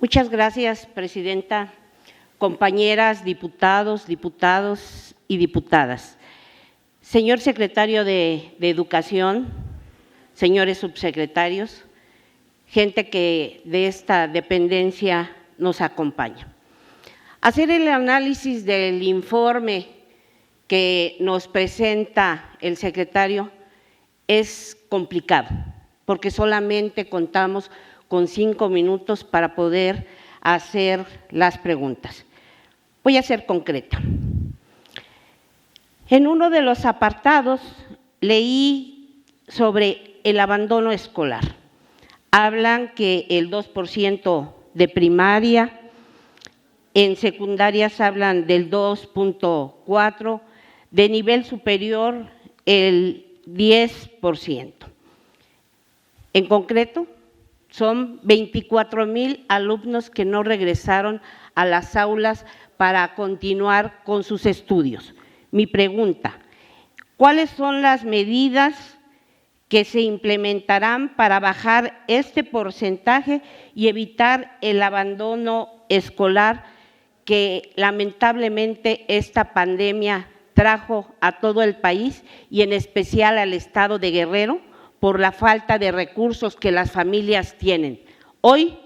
Muchas gracias, presidenta, compañeras, diputados y diputadas. Señor secretario de Educación, señores subsecretarios, gente que de esta dependencia nos acompaña. Hacer el análisis del informe que nos presenta el secretario es complicado, porque solamente contamos con 5 minutos para poder hacer las preguntas. Voy a ser concreta. En uno de los apartados leí sobre el abandono escolar. Hablan que el 2% de primaria, en secundarias hablan del 2.4%, de nivel superior el 10%. En concreto, son 24,000 alumnos que no regresaron a las aulas para continuar con sus estudios. Mi pregunta, ¿cuáles son las medidas que se implementarán para bajar este porcentaje y evitar el abandono escolar que lamentablemente esta pandemia trajo a todo el país y en especial al estado de Guerrero por la falta de recursos que las familias tienen? Hoy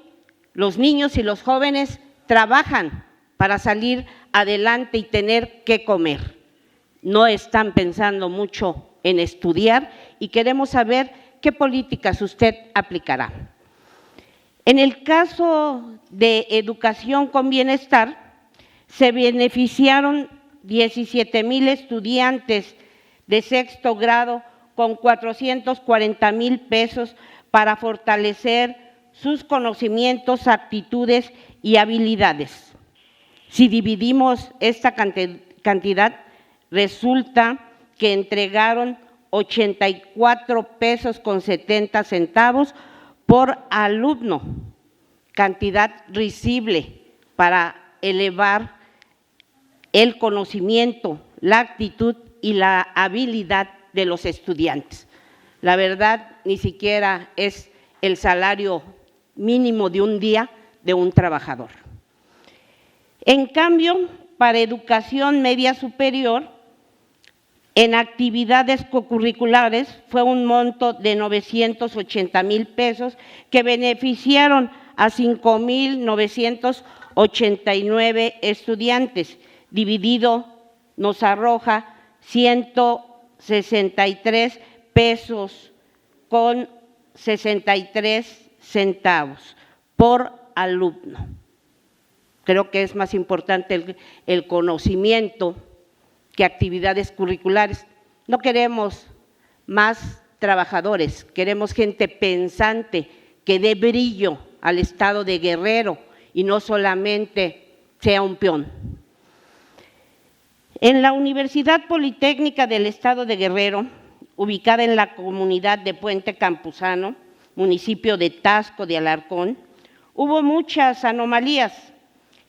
los niños y los jóvenes trabajan para salir adelante y tener que comer. No están pensando mucho en estudiar y queremos saber qué políticas usted aplicará. En el caso de educación con bienestar, se beneficiaron 17,000 estudiantes de sexto grado con 440,000 pesos para fortalecer sus conocimientos, aptitudes y habilidades. Si dividimos esta cantidad, resulta que entregaron 84 pesos con 70 centavos por alumno, cantidad risible para elevar el conocimiento, la actitud y la habilidad de los estudiantes. La verdad, ni siquiera es el salario mínimo de un día de un trabajador. En cambio, para educación media superior, en actividades cocurriculares fue un monto de 980,000 pesos que beneficiaron a 5,989 estudiantes. Dividido nos arroja 163 pesos con 63 centavos por alumno. Creo que es más importante el conocimiento que actividades curriculares. No queremos más trabajadores, queremos gente pensante que dé brillo al estado de Guerrero y no solamente sea un peón. En la Universidad Politécnica del Estado de Guerrero, ubicada en la comunidad de Puente Campuzano, municipio de Taxco de Alarcón, hubo muchas anomalías.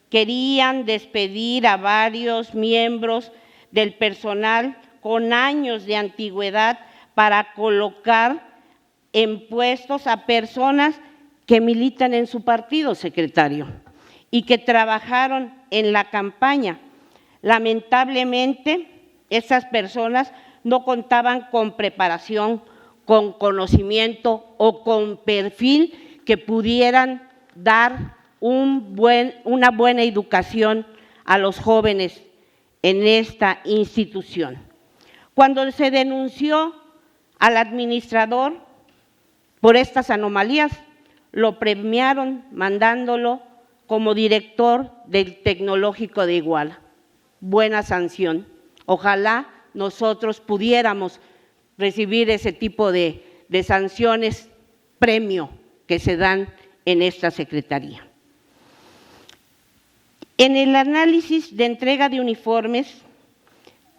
Querían despedir a varios miembros del personal con años de antigüedad para colocar en puestos a personas que militan en su partido, secretario, y que trabajaron en la campaña. Lamentablemente, esas personas no contaban con preparación, con conocimiento o con perfil que pudieran dar una buena educación a los jóvenes en esta institución. Cuando se denunció al administrador por estas anomalías, lo premiaron mandándolo como director del Tecnológico de Iguala. Buena sanción. Ojalá nosotros pudiéramos recibir ese tipo de sanciones, premio que se dan en esta secretaría. En el análisis de entrega de uniformes,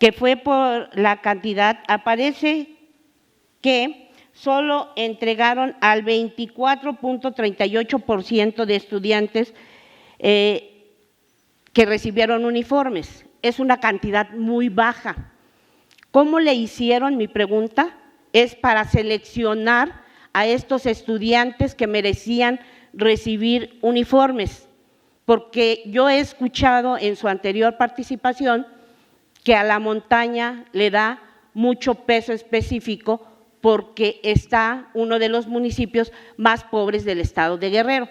que fue por la cantidad, aparece que solo entregaron al 24.38% de estudiantes que recibieron uniformes. Es una cantidad muy baja. ¿Cómo le hicieron? Mi pregunta es para seleccionar a estos estudiantes que merecían recibir uniformes, porque yo he escuchado en su anterior participación que a la montaña le da mucho peso específico porque está uno de los municipios más pobres del estado de Guerrero.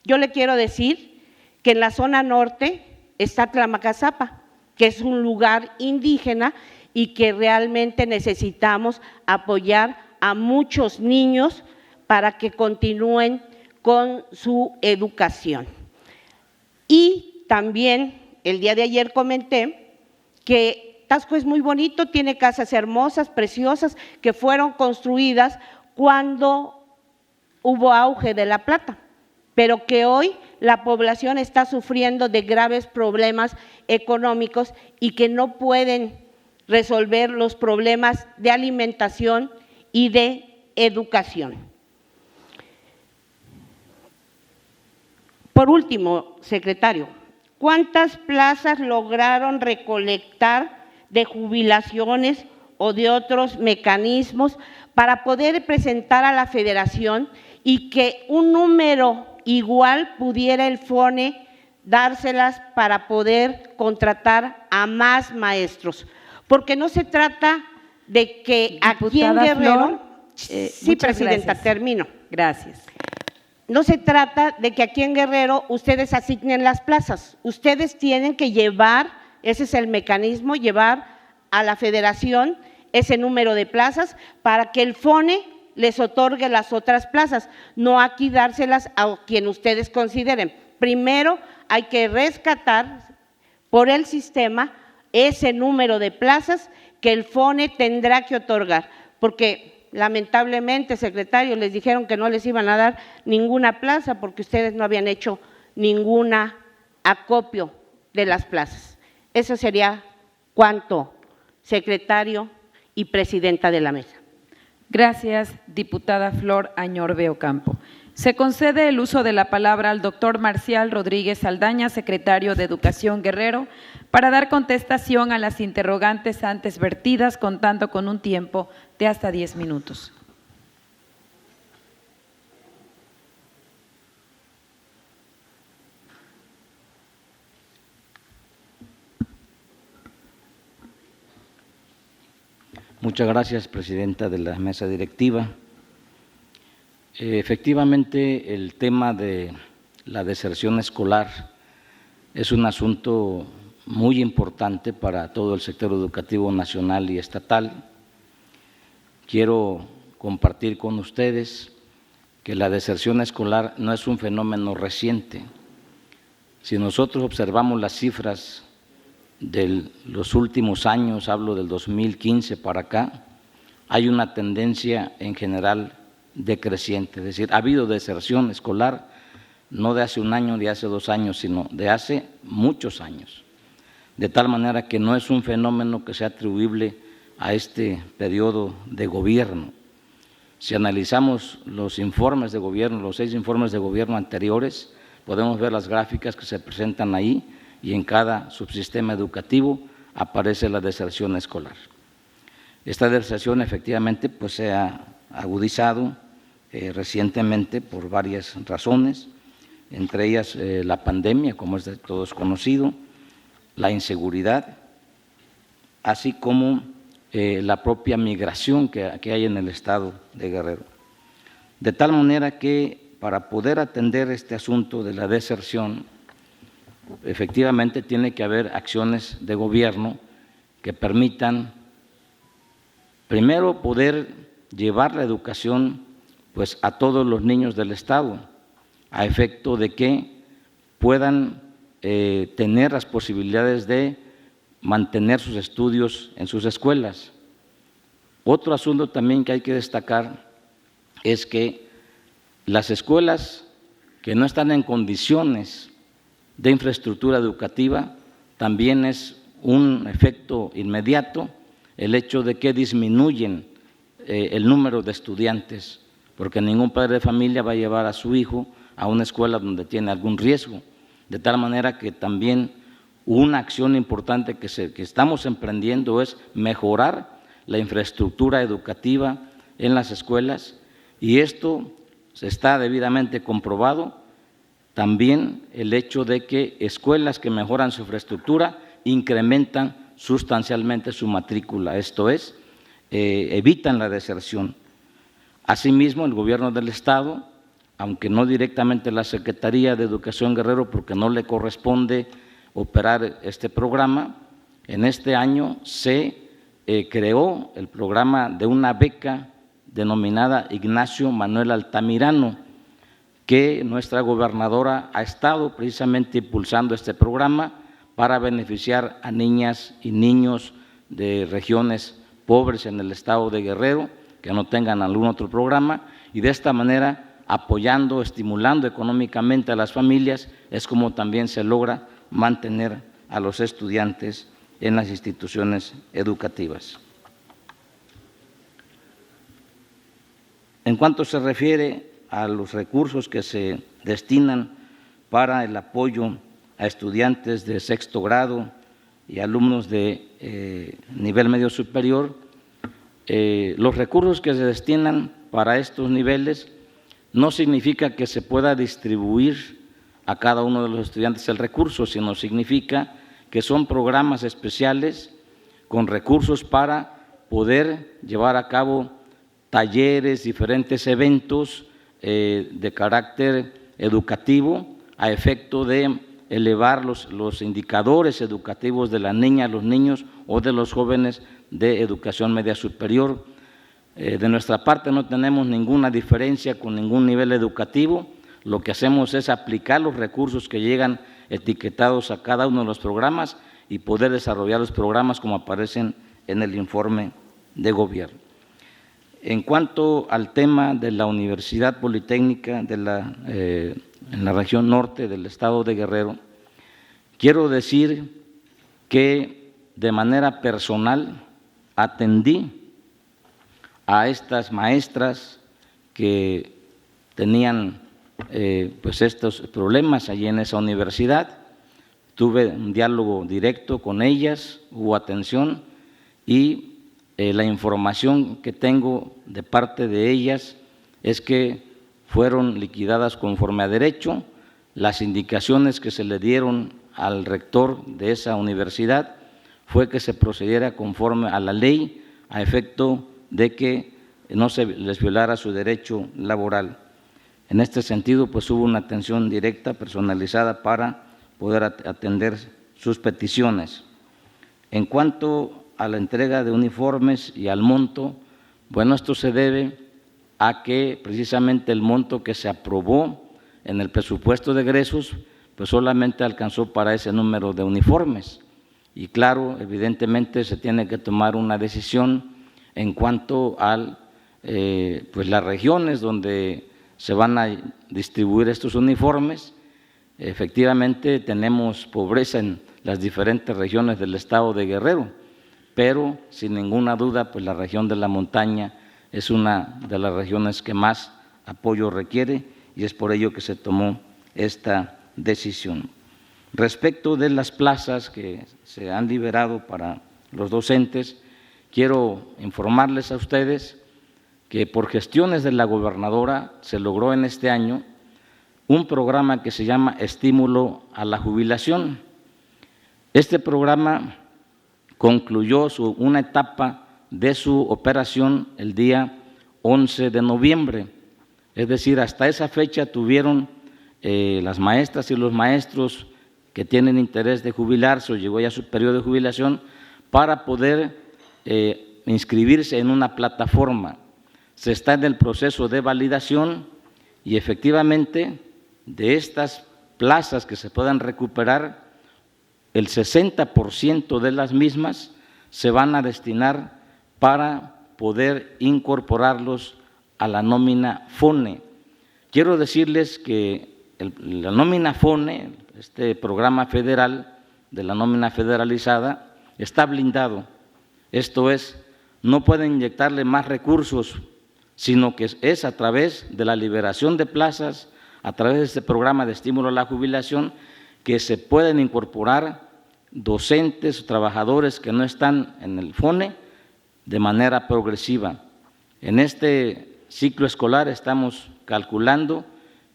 Yo le quiero decir que en la zona norte está Tlamacazapa, que es un lugar indígena y que realmente necesitamos apoyar a muchos niños para que continúen con su educación. Y también el día de ayer comenté que Taxco es muy bonito, tiene casas hermosas, preciosas, que fueron construidas cuando hubo auge de la plata, pero que hoy la población está sufriendo de graves problemas económicos y que no pueden resolver los problemas de alimentación y de educación. Por último, secretario, ¿cuántas plazas lograron recolectar de jubilaciones o de otros mecanismos para poder presentar a la Federación y que un número igual pudiera el FONE dárselas para poder contratar a más maestros? Porque no se trata de que aquí en Guerrero… Sí, presidenta, gracias. termino. Gracias. No se trata de que aquí en Guerrero ustedes asignen las plazas, ustedes tienen que llevar, ese es el mecanismo, llevar a la Federación ese número de plazas para que el FONE les otorgue las otras plazas, no aquí dárselas a quien ustedes consideren. Primero hay que rescatar por el sistema ese número de plazas que el FONE tendrá que otorgar, porque lamentablemente, secretario, les dijeron que no les iban a dar ninguna plaza porque ustedes no habían hecho ninguna acopio de las plazas. Eso sería cuanto, secretario y presidenta de la mesa. Gracias, diputada Flor Añorbe Ocampo. Se concede el uso de la palabra al doctor Marcial Rodríguez Saldaña, secretario de Educación Guerrero, para dar contestación a las interrogantes antes vertidas, contando con un tiempo de hasta 10 minutos. Muchas gracias, presidenta de la mesa directiva. Efectivamente, el tema de la deserción escolar es un asunto muy importante para todo el sector educativo nacional y estatal. Quiero compartir con ustedes que la deserción escolar no es un fenómeno reciente. Si nosotros observamos las cifras de los últimos años, hablo del 2015 para acá, hay una tendencia en general decreciente, es decir, ha habido deserción escolar no de hace un año, de hace 2 años, sino de hace muchos años, de tal manera que no es un fenómeno que sea atribuible a este periodo de gobierno. Si analizamos los informes de gobierno, los 6 informes de gobierno anteriores, podemos ver las gráficas que se presentan ahí y en cada subsistema educativo aparece la deserción escolar. Esta deserción efectivamente pues se ha agudizado recientemente por varias razones, entre ellas la pandemia, como es de todos conocido, la inseguridad, así como la propia migración que hay en el estado de Guerrero. De tal manera que para poder atender este asunto de la deserción, efectivamente tiene que haber acciones de gobierno que permitan, primero, poder llevar la educación pues a todos los niños del estado, a efecto de que puedan tener las posibilidades de mantener sus estudios en sus escuelas. Otro asunto también que hay que destacar es que las escuelas que no están en condiciones de infraestructura educativa, también es un efecto inmediato el hecho de que disminuyen el número de estudiantes, porque ningún padre de familia va a llevar a su hijo a una escuela donde tiene algún riesgo, de tal manera que también una acción importante que estamos emprendiendo es mejorar la infraestructura educativa en las escuelas, y esto está debidamente comprobado también el hecho de que escuelas que mejoran su infraestructura incrementan sustancialmente su matrícula, esto es, evitan la deserción. Asimismo, el Gobierno del Estado, aunque no directamente la Secretaría de Educación Guerrero, porque no le corresponde operar este programa, en este año se creó el programa de una beca denominada Ignacio Manuel Altamirano, que nuestra gobernadora ha estado precisamente impulsando este programa para beneficiar a niñas y niños de regiones pobres en el estado de Guerrero, que no tengan algún otro programa, y de esta manera, apoyando, estimulando económicamente a las familias, es como también se logra mantener a los estudiantes en las instituciones educativas. En cuanto se refiere a los recursos que se destinan para el apoyo a estudiantes de sexto grado y alumnos de nivel medio superior, los recursos que se destinan para estos niveles no significa que se pueda distribuir a cada uno de los estudiantes el recurso, sino significa que son programas especiales con recursos para poder llevar a cabo talleres, diferentes eventos de carácter educativo a efecto de elevar los indicadores educativos de las niñas, los niños o de los jóvenes de educación media superior. De nuestra parte no tenemos ninguna diferencia con ningún nivel educativo, lo que hacemos es aplicar los recursos que llegan etiquetados a cada uno de los programas y poder desarrollar los programas como aparecen en el informe de gobierno. En cuanto al tema de la Universidad Politécnica en la región norte del estado de Guerrero, quiero decir que de manera personal atendí a estas maestras que tenían pues estos problemas allí en esa universidad. Tuve un diálogo directo con ellas, hubo atención y la información que tengo de parte de ellas es que fueron liquidadas conforme a derecho. Las indicaciones que se le dieron al rector de esa universidad fue que se procediera conforme a la ley a efecto de que no se les violara su derecho laboral. En este sentido, pues hubo una atención directa, personalizada para poder atender sus peticiones. En cuanto a la entrega de uniformes y al monto, bueno, esto se debe a que precisamente el monto que se aprobó en el presupuesto de egresos, pues solamente alcanzó para ese número de uniformes. Y claro, evidentemente se tiene que tomar una decisión en cuanto a pues las regiones donde se van a distribuir estos uniformes. Efectivamente tenemos pobreza en las diferentes regiones del estado de Guerrero, pero sin ninguna duda pues la región de la montaña es una de las regiones que más apoyo requiere y es por ello que se tomó esta decisión. Respecto de las plazas que se han liberado para los docentes, quiero informarles a ustedes que por gestiones de la gobernadora se logró en este año un programa que se llama Estímulo a la Jubilación. Este programa concluyó una etapa de su operación el día 11 de noviembre, es decir, hasta esa fecha tuvieron las maestras y los maestros que tienen interés de jubilarse o llegó ya su periodo de jubilación para poder inscribirse en una plataforma. Se está en el proceso de validación y efectivamente de estas plazas que se puedan recuperar, el 60% de las mismas se van a destinar para poder incorporarlos a la nómina FONE. Quiero decirles que la nómina FONE, este programa federal de la nómina federalizada, está blindado. Esto es, no pueden inyectarle más recursos, sino que es a través de la liberación de plazas, a través de este programa de estímulo a la jubilación, que se pueden incorporar docentes o trabajadores que no están en el FONE de manera progresiva. En este ciclo escolar estamos calculando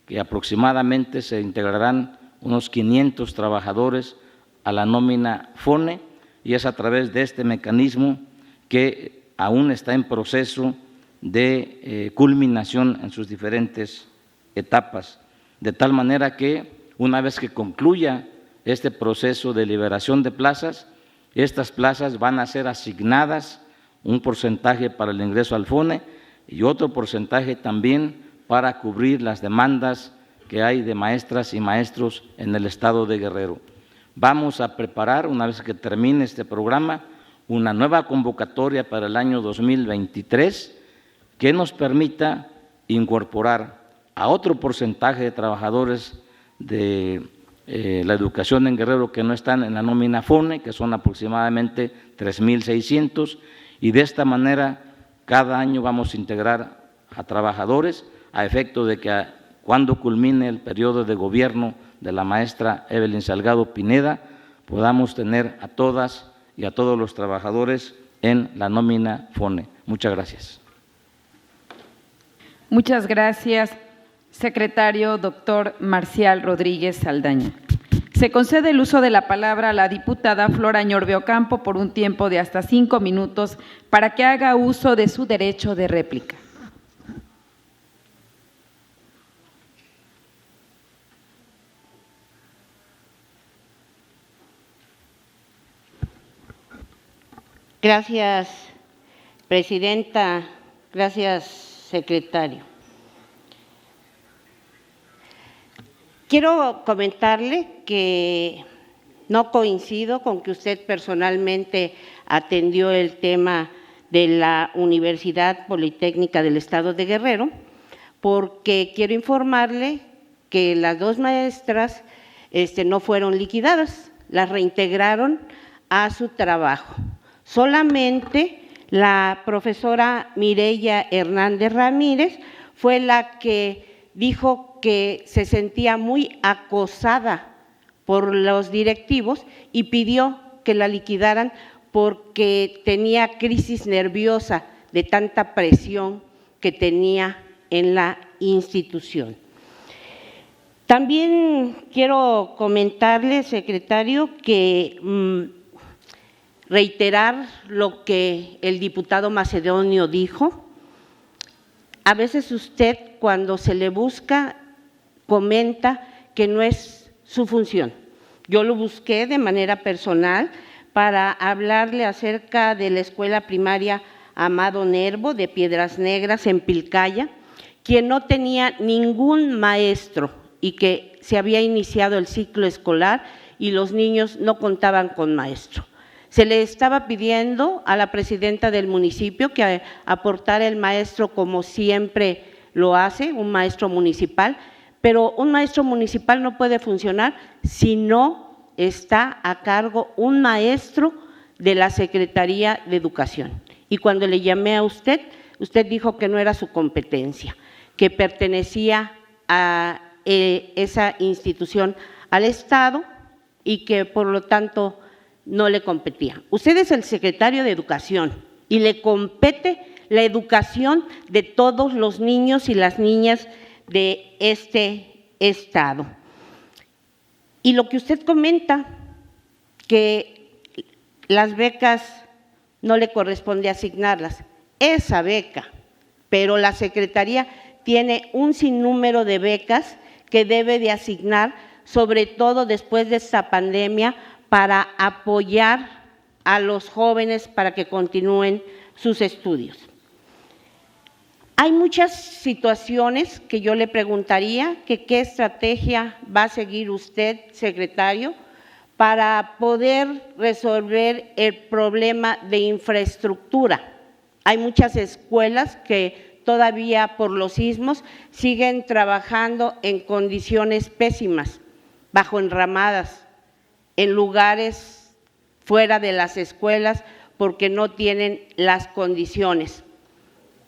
que aproximadamente se integrarán unos 500 trabajadores a la nómina FONE, y es a través de este mecanismo que aún está en proceso de culminación en sus diferentes etapas, de tal manera que una vez que concluya este proceso de liberación de plazas, estas plazas van a ser asignadas un porcentaje para el ingreso al FONE y otro porcentaje también para cubrir las demandas que hay de maestras y maestros en el estado de Guerrero. Vamos a preparar, una vez que termine este programa, una nueva convocatoria para el año 2023 que nos permita incorporar a otro porcentaje de trabajadores de la educación en Guerrero que no están en la nómina FONE, que son aproximadamente 3,600, y de esta manera cada año vamos a integrar a trabajadores a efecto de que cuando culmine el periodo de gobierno de la maestra Evelyn Salgado Pineda podamos tener a todas y a todos los trabajadores en la nómina FONE. Muchas gracias. Muchas gracias, secretario doctor Marcial Rodríguez Saldaña. Se concede el uso de la palabra a la diputada Flor Añorbe Ocampo por un tiempo de hasta 5 minutos para que haga uso de su derecho de réplica. Gracias, presidenta. Gracias, secretario. Quiero comentarle que no coincido con que usted personalmente atendió el tema de la Universidad Politécnica del Estado de Guerrero, porque quiero informarle que las 2 maestras no fueron liquidadas, las reintegraron a su trabajo. Solamente la profesora Mireya Hernández Ramírez fue la que dijo que se sentía muy acosada por los directivos y pidió que la liquidaran porque tenía crisis nerviosa de tanta presión que tenía en la institución. También quiero comentarle, secretario, que reiterar lo que el diputado Macedonio dijo. A veces usted, cuando se le busca, comenta que no es su función. Yo lo busqué de manera personal para hablarle acerca de la escuela primaria Amado Nervo de Piedras Negras en Pilcaya, quien no tenía ningún maestro y que se había iniciado el ciclo escolar y los niños no contaban con maestro. Se le estaba pidiendo a la presidenta del municipio que aportara el maestro como siempre lo hace, un maestro municipal, pero un maestro municipal no puede funcionar si no está a cargo un maestro de la Secretaría de Educación. Y cuando le llamé a usted, usted dijo que no era su competencia, que pertenecía a esa institución al Estado y que por lo tanto no le competía. Usted es el secretario de Educación y le compete la educación de todos los niños y las niñas de este estado. Y lo que usted comenta, que las becas no le corresponde asignarlas, esa beca, pero la Secretaría tiene un sinnúmero de becas que debe de asignar, sobre todo después de esta pandemia, para apoyar a los jóvenes para que continúen sus estudios. Hay muchas situaciones que yo le preguntaría que qué estrategia va a seguir usted, secretario, para poder resolver el problema de infraestructura. Hay muchas escuelas que todavía por los sismos siguen trabajando en condiciones pésimas, bajo enramadas, en lugares fuera de las escuelas porque no tienen las condiciones.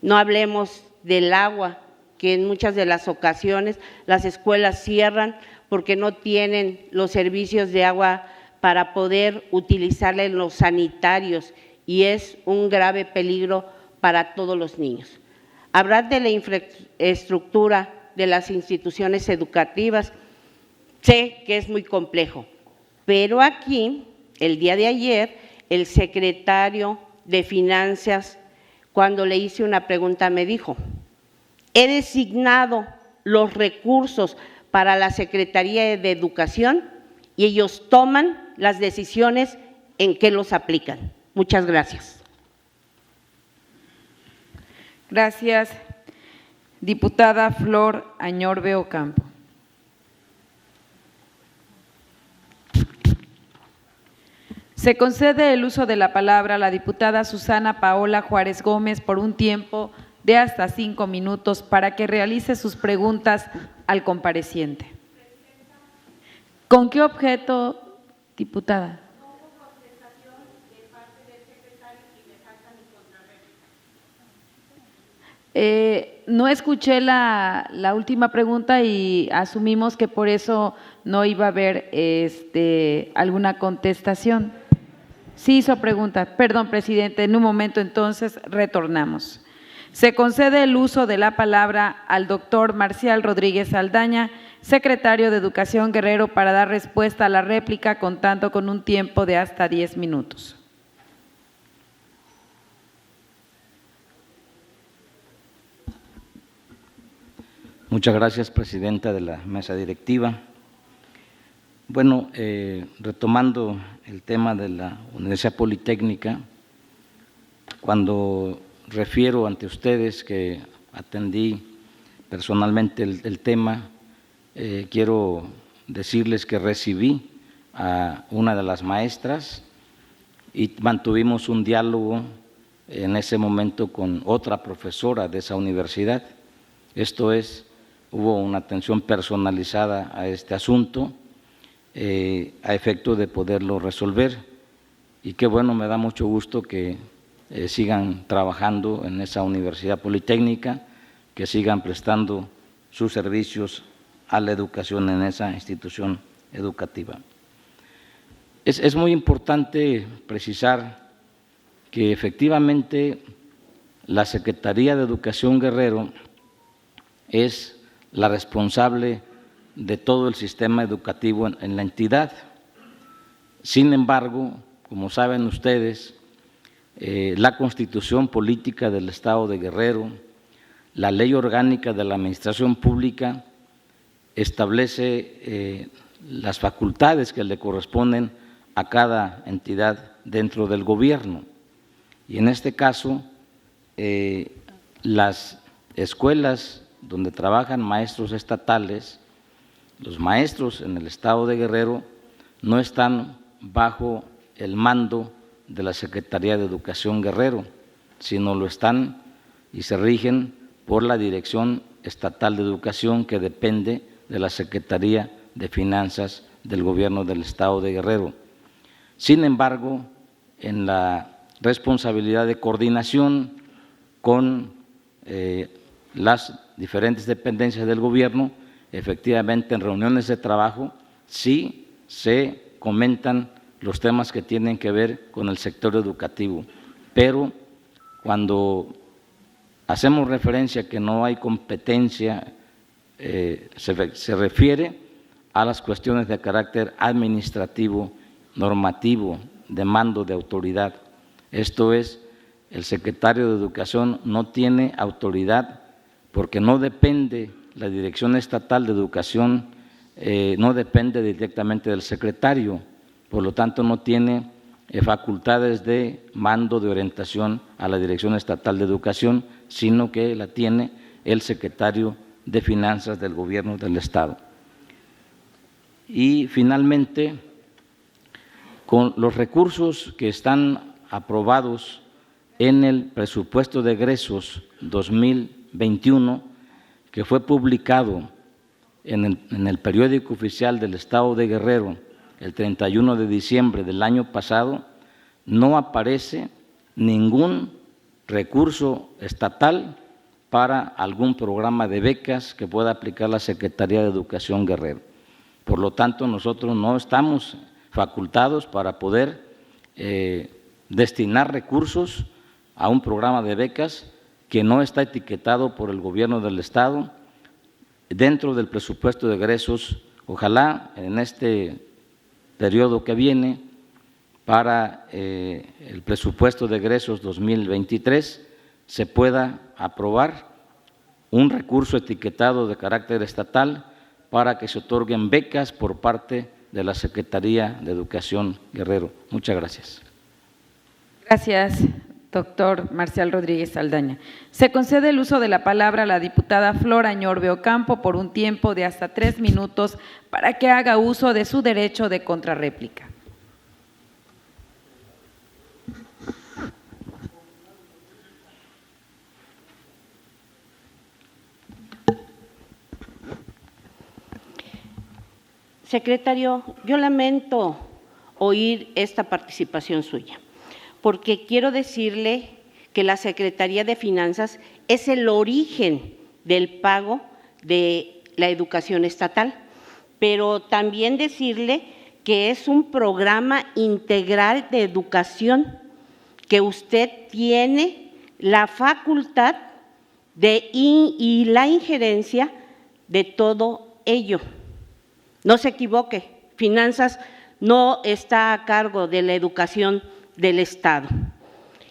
No hablemos del agua, que en muchas de las ocasiones las escuelas cierran porque no tienen los servicios de agua para poder utilizarla en los sanitarios y es un grave peligro para todos los niños. Hablar de la infraestructura de las instituciones educativas. Sé que es muy complejo, pero aquí, el día de ayer, el secretario de Finanzas, cuando le hice una pregunta, me dijo: he designado los recursos para la Secretaría de Educación y ellos toman las decisiones en qué los aplican. Muchas gracias. Gracias, diputada Flor Añorbe Ocampo. Se concede el uso de la palabra a la diputada Susana Paola Juárez Gómez por un tiempo de hasta 5 minutos para que realice sus preguntas al compareciente. ¿Con qué objeto, diputada? No escuché la última pregunta y asumimos que por eso no iba a haber alguna contestación. Sí hizo pregunta. Perdón, presidente, en un momento entonces retornamos. Se concede el uso de la palabra al doctor Marcial Rodríguez Saldaña, secretario de Educación Guerrero, para dar respuesta a la réplica contando con un tiempo de hasta 10 minutos. Muchas gracias, presidenta de la mesa directiva. Bueno, retomando el tema de la Universidad Politécnica, cuando refiero ante ustedes que atendí personalmente el tema, quiero decirles que recibí a una de las maestras y mantuvimos un diálogo en ese momento con otra profesora de esa universidad. Esto es, hubo una atención personalizada a este asunto a efecto de poderlo resolver. Y qué bueno, me da mucho gusto que sigan trabajando en esa Universidad Politécnica, que sigan prestando sus servicios a la educación en esa institución educativa. Es muy importante precisar que efectivamente la Secretaría de Educación Guerrero es la responsable de todo el sistema educativo en la entidad. Sin embargo, como saben ustedes, la Constitución Política del Estado de Guerrero, la Ley Orgánica de la Administración Pública establece las facultades que le corresponden a cada entidad dentro del gobierno. Y en este caso, las escuelas donde trabajan maestros estatales, los maestros en el Estado de Guerrero no están bajo el mando de la Secretaría de Educación Guerrero, sino lo están y se rigen por la Dirección Estatal de Educación, que depende de la Secretaría de Finanzas del Gobierno del Estado de Guerrero. Sin embargo, en la responsabilidad de coordinación con las diferentes dependencias del gobierno, efectivamente en reuniones de trabajo sí se comentan los temas que tienen que ver con el sector educativo, pero cuando hacemos referencia a que no hay competencia, se refiere a las cuestiones de carácter administrativo, normativo, de mando de autoridad. Esto es, el secretario de Educación no tiene autoridad porque no depende, la Dirección Estatal de Educación no depende directamente del secretario, por lo tanto no tiene facultades de mando de orientación a la Dirección Estatal de Educación, sino que la tiene el secretario de Finanzas del Gobierno del Estado. Y finalmente, con los recursos que están aprobados en el presupuesto de egresos 2021, que fue publicado en el periódico oficial del Estado de Guerrero el 31 de diciembre del año pasado, no aparece ningún recurso estatal para algún programa de becas que pueda aplicar la Secretaría de Educación Guerrero. Por lo tanto, nosotros no estamos facultados para poder destinar recursos a un programa de becas que no está etiquetado por el Gobierno del Estado dentro del presupuesto de egresos, ojalá en este periodo que viene, para el presupuesto de egresos 2023, se pueda aprobar un recurso etiquetado de carácter estatal para que se otorguen becas por parte de la Secretaría de Educación Guerrero. Muchas gracias. Gracias, doctor Marcial Rodríguez Saldaña. Se concede el uso de la palabra a la diputada Flor Añorbe Ocampo por un tiempo de hasta 3 minutos para que haga uso de su derecho de contrarréplica. Secretario, yo lamento oír esta participación suya, porque quiero decirle que la Secretaría de Finanzas es el origen del pago de la educación estatal, pero también decirle que es un programa integral de educación que usted tiene la facultad y la injerencia de todo ello. No se equivoque, Finanzas no está a cargo de la educación del Estado.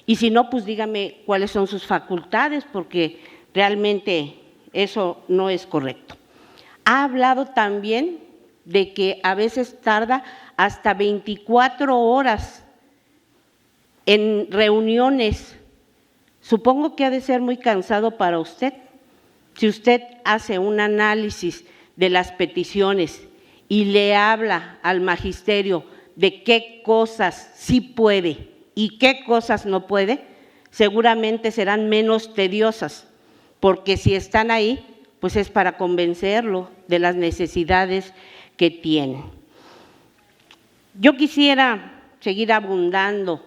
Y si no, pues dígame cuáles son sus facultades, porque realmente eso no es correcto. Ha hablado también de que a veces tarda hasta 24 horas en reuniones. Supongo que ha de ser muy cansado para usted. Si usted hace un análisis de las peticiones y le habla al magisterio de qué cosas sí puede y qué cosas no puede, seguramente serán menos tediosas, porque si están ahí, pues es para convencerlo de las necesidades que tienen. Yo quisiera seguir abundando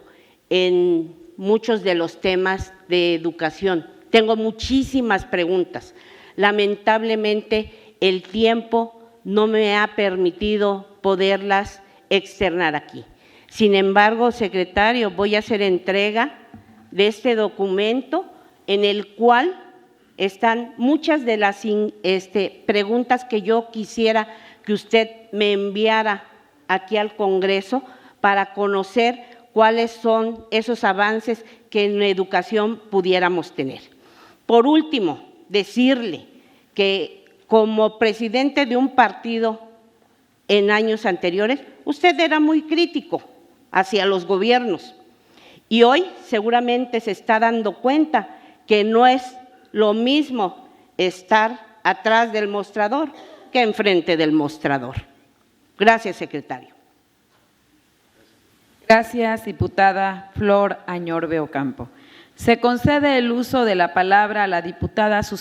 en muchos de los temas de educación. Tengo muchísimas preguntas. Lamentablemente, el tiempo no me ha permitido poderlas externar aquí. Sin embargo, secretario, voy a hacer entrega de este documento en el cual están muchas de las preguntas que yo quisiera que usted me enviara aquí al Congreso para conocer cuáles son esos avances que en educación pudiéramos tener. Por último, decirle que como presidente de un partido en años anteriores, usted era muy crítico hacia los gobiernos y hoy seguramente se está dando cuenta que no es lo mismo estar atrás del mostrador que enfrente del mostrador. Gracias, secretario. Gracias, diputada Flor Añorbe Ocampo. Se concede el uso de la palabra a la diputada Susana